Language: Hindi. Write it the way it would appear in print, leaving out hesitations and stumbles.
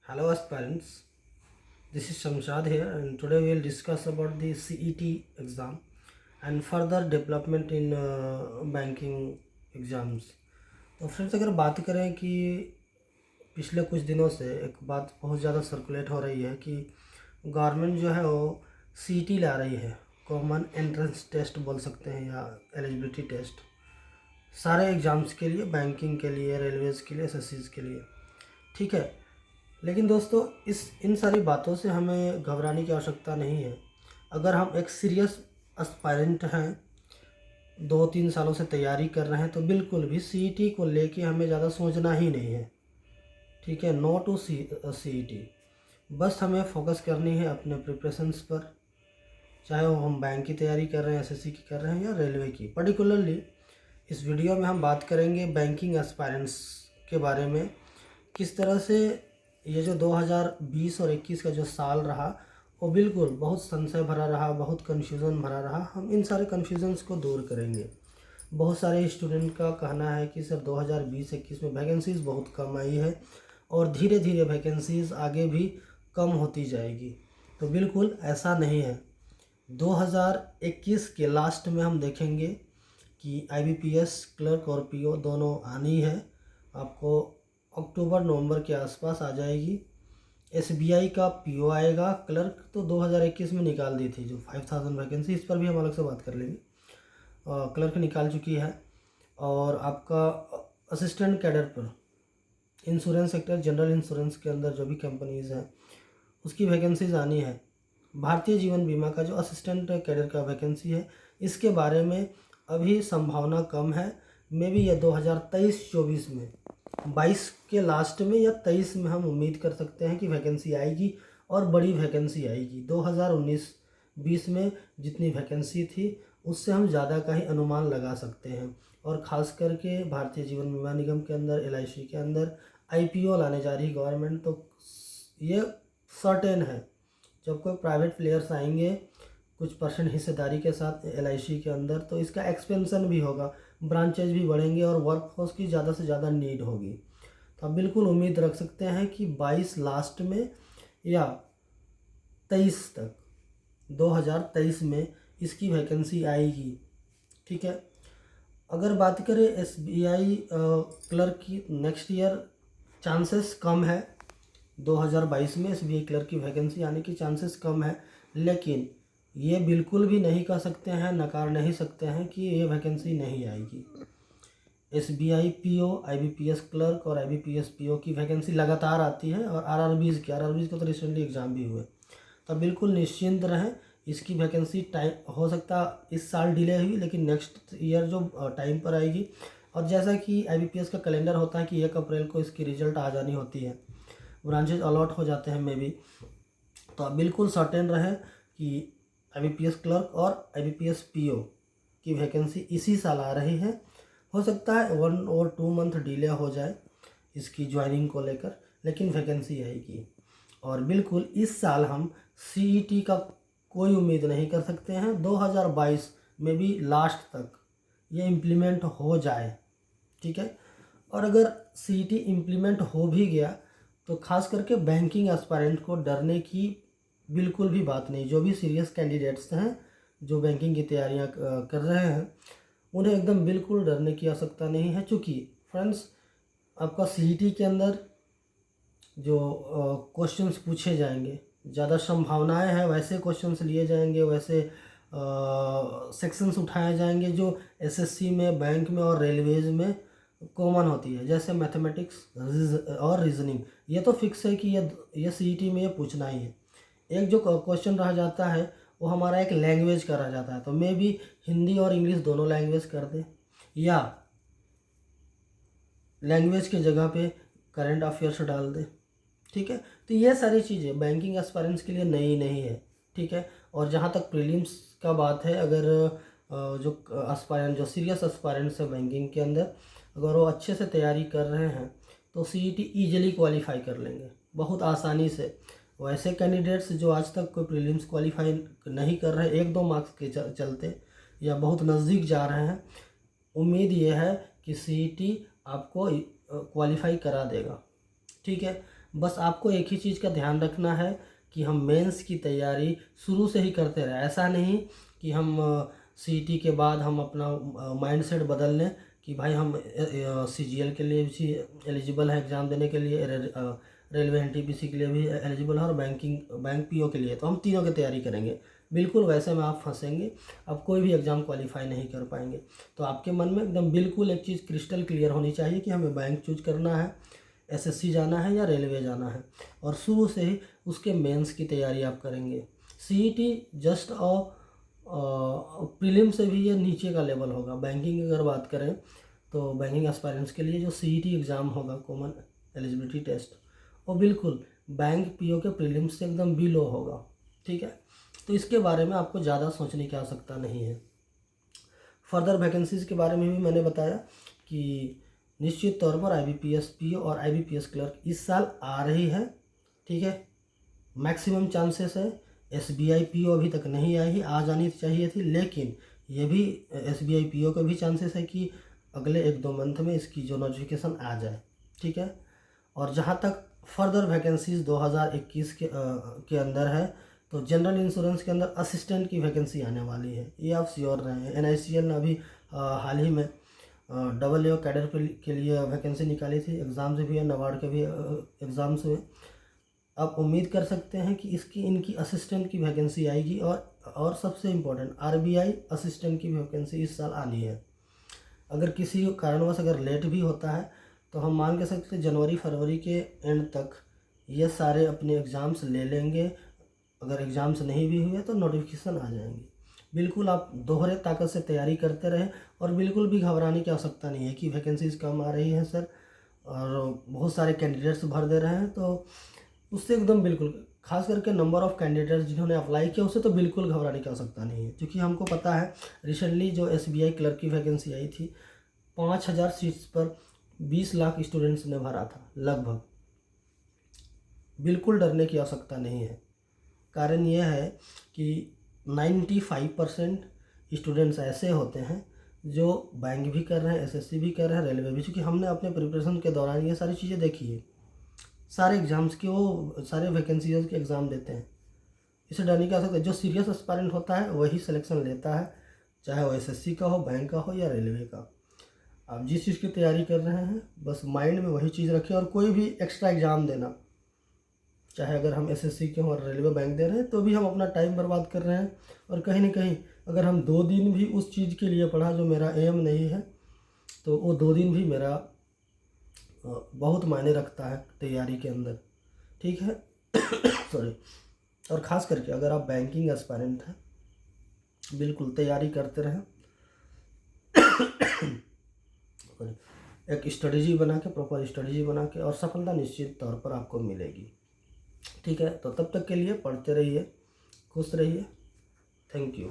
Hello aspirants, this is Shamshad here and today we will discuss about the CET exam and further development in banking exams। तो फ्रेंड्स अगर बात करें कि पिछले कुछ दिनों से एक बात बहुत ज़्यादा सर्कुलेट हो रही है कि गवर्नमेंट जो है वो CET ला रही है, कॉमन एंट्रेंस टेस्ट बोल सकते हैं या एलिजिबिलिटी टेस्ट, सारे एग्ज़ाम्स के लिए, बैंकिंग के लिए, रेलवेज़ के लिए, एसएससीज़ के लिए। ठीक है, लेकिन दोस्तों इन सारी बातों से हमें घबराने की आवश्यकता नहीं है। अगर हम एक सीरियस एस्पायरेंट हैं, 2-3 सालों से तैयारी कर रहे हैं, तो बिल्कुल भी CET को लेके हमें ज़्यादा सोचना ही नहीं है। ठीक है, नो टू CET। बस हमें फोकस करनी है अपने प्रिपरेशंस पर, चाहे वो हम बैंक की तैयारी कर रहे हैं, एसएससी की कर रहे हैं या रेलवे की। पर्टिकुलरली इस वीडियो में हम बात करेंगे बैंकिंग एस्पायरेंट्स के बारे में, किस तरह से ये जो 2020 और 21 का जो साल रहा वो बिल्कुल बहुत संशय भरा रहा, बहुत कन्फ्यूज़न भरा रहा। हम इन सारे कन्फ्यूज़न्स को दूर करेंगे। बहुत सारे स्टूडेंट का कहना है कि सर 2020-21 में वैकेंसीज़ बहुत कम आई है और धीरे धीरे वैकेंसीज़ आगे भी कम होती जाएगी। तो बिल्कुल ऐसा नहीं है। 2021 के लास्ट में हम देखेंगे कि IBPS क्लर्क और PO दोनों आनी है, आपको अक्टूबर-नवंबर के आसपास आ जाएगी। SBI का PO आएगा, क्लर्क तो 2021 में निकाल दी थी जो 5000 वैकेंसी, इस पर भी हम अलग से बात कर लेंगे। क्लर्क निकाल चुकी है। और आपका असिस्टेंट कैडर पर इंश्योरेंस सेक्टर, जनरल इंश्योरेंस के अंदर जो भी कंपनीज़ हैं उसकी वैकेंसीज आनी है। भारतीय जीवन बीमा का जो असिस्टेंट कैडर का वैकेंसी है, इसके बारे में अभी संभावना कम है। मे बी ये 2023-24 में, 22 के लास्ट में या 23 में हम उम्मीद कर सकते हैं कि वैकेंसी आएगी और बड़ी वैकेंसी आएगी। 2019-20 में जितनी वैकेंसी थी उससे हम ज़्यादा का ही अनुमान लगा सकते हैं। और ख़ास करके भारतीय जीवन बीमा निगम के अंदर, LIC के अंदर IPO लाने जा रही गवर्नमेंट, तो ये सर्टेन है जब कोई प्राइवेट प्लेयर्स आएंगे कुछ परसेंट हिस्सेदारी के साथ LIC के अंदर, तो इसका एक्सपेंशन भी होगा, ब्रांचेज भी बढ़ेंगे और वर्कफोर्स की ज़्यादा से ज़्यादा नीड होगी। तो आप बिल्कुल उम्मीद रख सकते हैं कि 22 लास्ट में या 23 तक, 2023 में इसकी वैकेंसी आएगी। ठीक है, अगर बात करें SBI क्लर्क की, नेक्स्ट ईयर चांसेस कम है। 2022 में SBI क्लर्क की वैकेंसी आने की चांसेस कम है, लेकिन ये बिल्कुल भी नहीं कह सकते हैं, नकार नहीं सकते हैं कि ये वैकेंसी नहीं आएगी। SBI PO, IBPS क्लर्क और IBPS PO की वैकेंसी लगातार आती है और RRBs को तो रिसेंटली एग्ज़ाम भी हुए। तो बिल्कुल निश्चिंत रहें, इसकी वैकेंसी टाइम हो सकता इस साल डिले हुई, लेकिन नेक्स्ट ईयर जो टाइम पर आएगी। और जैसा कि IBPS का कैलेंडर होता है कि 1 अप्रैल को इसकी रिजल्ट आ जानी होती है, ब्रांचेज अलॉट हो जाते हैं मे बी। तो आप बिल्कुल सर्टेन रहें कि IBPS क्लर्क और IBPS PO की वैकेंसी इसी साल आ रही है। हो सकता है 1 और 2 मंथ डिले हो जाए इसकी ज्वाइनिंग को लेकर, लेकिन वैकेंसी आएगी। और बिल्कुल इस साल हम CET का कोई उम्मीद नहीं कर सकते हैं। 2022 में भी लास्ट तक ये इम्प्लीमेंट हो जाए। ठीक है, और अगर CET इम्प्लीमेंट हो भी गया तो खास करके बैंकिंग एस्पायरेंट को डरने की बिल्कुल भी बात नहीं। जो भी सीरियस कैंडिडेट्स हैं जो बैंकिंग की तैयारियां कर रहे हैं, उन्हें एकदम बिल्कुल डरने की आवश्यकता नहीं है। चूँकि फ्रेंड्स, आपका CET के अंदर जो क्वेश्चंस पूछे जाएंगे, ज़्यादा संभावनाएं हैं वैसे क्वेश्चंस लिए जाएंगे, वैसे सेक्शंस उठाए जाएंगे जो SSC में, बैंक में और रेलवेज में कॉमन होती है, जैसे मैथमेटिक्स और रीजनिंग। ये तो फिक्स है कि ये CET में ये पूछना ही है। एक जो क्वेश्चन रह जाता है वो हमारा एक लैंग्वेज का रह जाता है, तो मे भी हिंदी और इंग्लिश दोनों लैंग्वेज कर दे, या लैंग्वेज के जगह पे करंट अफेयर्स डाल दे। ठीक है, तो ये सारी चीज़ें बैंकिंग एस्पायरेंट्स के लिए नई नहीं है। ठीक है, और जहाँ तक प्रीलिम्स का बात है, अगर जो एस्पायरेंट, जो सीरियस एस्पायरेंट्स है बैंकिंग के अंदर, अगर वो अच्छे से तैयारी कर रहे हैं तो CET ईजिली क्वालिफाई कर लेंगे बहुत आसानी से। वैसे कैंडिडेट्स जो आज तक कोई प्रीलिम्स क्वालिफाई नहीं कर रहे, 1-2 मार्क्स के चलते या बहुत नज़दीक जा रहे हैं, उम्मीद ये है कि CET आपको क्वालिफाई करा देगा। ठीक है, बस आपको एक ही चीज़ का ध्यान रखना है कि हम मेंस की तैयारी शुरू से ही करते रहें। ऐसा नहीं कि हम सीईटी के बाद हम अपना माइंडसेट बदल लें कि भाई हम सीजीएल के लिए भी एलिजिबल है एग्ज़ाम देने के लिए, रेलवे एनटीपीसी के लिए भी एलिजिबल है और बैंक पीओ के लिए, तो हम तीनों की तैयारी करेंगे। बिल्कुल वैसे में आप फंसेंगे, अब कोई भी एग्ज़ाम क्वालिफाई नहीं कर पाएंगे। तो आपके मन में एकदम बिल्कुल एक चीज़ क्रिस्टल क्लियर होनी चाहिए कि हमें बैंक चूज करना है, एसएससी जाना है या रेलवे जाना है, और शुरू से ही उसके मेंस की तैयारी आप करेंगे। सीईटी जस्ट प्रीलिम से भी ये नीचे का लेवल होगा। बैंकिंग अगर बात करें तो बैंकिंग एस्पायरेंट्स के लिए जो सीईटी एग्ज़ाम होगा, कॉमन एलिजिबिलिटी टेस्ट, वो बिल्कुल बैंक पीओ के प्रीलिम्स से एकदम बिलो होगा। ठीक है, तो इसके बारे में आपको ज़्यादा सोचने की आवश्यकता नहीं है। फर्दर वैकेंसीज़ के बारे में भी मैंने बताया कि निश्चित तौर पर आईबीपीएस पीओ और आईबीपीएस क्लर्क इस साल आ रही है। ठीक है, मैक्सिमम चांसेस है। एसबीआई पीओ अभी तक नहीं आई है, आ जानी चाहिए थी, लेकिन ये भी एसबीआई पीओ का भी चांसेस है कि अगले 1-2 मंथ में इसकी जो नोटिफिकेशन आ जाए। ठीक है, और जहाँ तक फर्दर वैकेंसीज़ 2021 के अंदर है, तो जनरल इंश्योरेंस के अंदर असिस्टेंट की वैकेंसी आने वाली है, ये आप श्योर रहें। एनआईसीएल ने अभी हाल ही में AA कैडर के लिए वैकेंसी निकाली थी, एग्ज़ाम्स भी है, नबार्ड के भी एग्ज़ाम्स हुए। आप उम्मीद कर सकते हैं कि इनकी असिस्टेंट की वैकेंसी आएगी, और सबसे इम्पोर्टेंट आरबीआई असिस्टेंट की वैकेंसी इस साल आनी है। अगर किसी कारणवश अगर लेट भी होता है तो हम मान के सकते हैं जनवरी-फरवरी के एंड तक ये सारे अपने एग्ज़ाम्स ले लेंगे। अगर एग्ज़ाम्स नहीं भी हुए तो नोटिफिकेशन आ जाएंगे। बिल्कुल आप दोहरे ताकत से तैयारी करते रहें, और बिल्कुल भी घबराने की आवश्यकता नहीं है कि वैकेंसीज़ कम आ रही हैं सर और बहुत सारे कैंडिडेट्स भर दे रहे हैं, तो उससे एकदम बिल्कुल, खास करके नंबर ऑफ़ कैंडिडेट्स जिन्होंने अप्लाई किया उससे तो बिल्कुल घबराने की आवश्यकता नहीं है। क्योंकि हमको पता है रिसेंटली जो एसबीआई क्लर्क की वैकेंसी आई थी, 5000 सीट्स पर 20 लाख स्टूडेंट्स ने भरा था लगभग। बिल्कुल डरने की आवश्यकता नहीं है। कारण यह है कि 95% स्टूडेंट्स ऐसे होते हैं जो बैंक भी कर रहे हैं, एसएससी भी कर रहे हैं, रेलवे भी, क्योंकि हमने अपने प्रिपरेशन के दौरान ये सारी चीज़ें देखी है। सारे एग्ज़ाम्स के वो सारे वैकेंसीज के एग्ज़ाम देते हैं, इसे डरने की आवश्यकता है। जो सीरियस एस्पायरेंट होता है वही सिलेक्शन लेता है, चाहे वो एसएससी का हो, बैंक का हो या रेलवे का। आप जिस चीज़ की तैयारी कर रहे हैं बस माइंड में वही चीज़ रखें, और कोई भी एक्स्ट्रा एग्ज़ाम देना, चाहे अगर हम एसएससी के हों और रेलवे बैंक दे रहे हैं तो भी हम अपना टाइम बर्बाद कर रहे हैं। और कहीं ना कहीं अगर हम 2 दिन भी उस चीज़ के लिए पढ़ा जो मेरा एम नहीं है, तो वो 2 दिन भी मेरा बहुत मायने रखता है तैयारी के अंदर। ठीक है सॉरी। और ख़ास करके अगर आप बैंकिंग एस्पायरेंट हैं, बिल्कुल तैयारी करते रहें। एक स्ट्रेटजी बना के, प्रॉपर स्ट्रेटजी बना के, और सफलता निश्चित तौर पर आपको मिलेगी। ठीक है, तो तब तक के लिए पढ़ते रहिए, खुश रहिए। Thank you.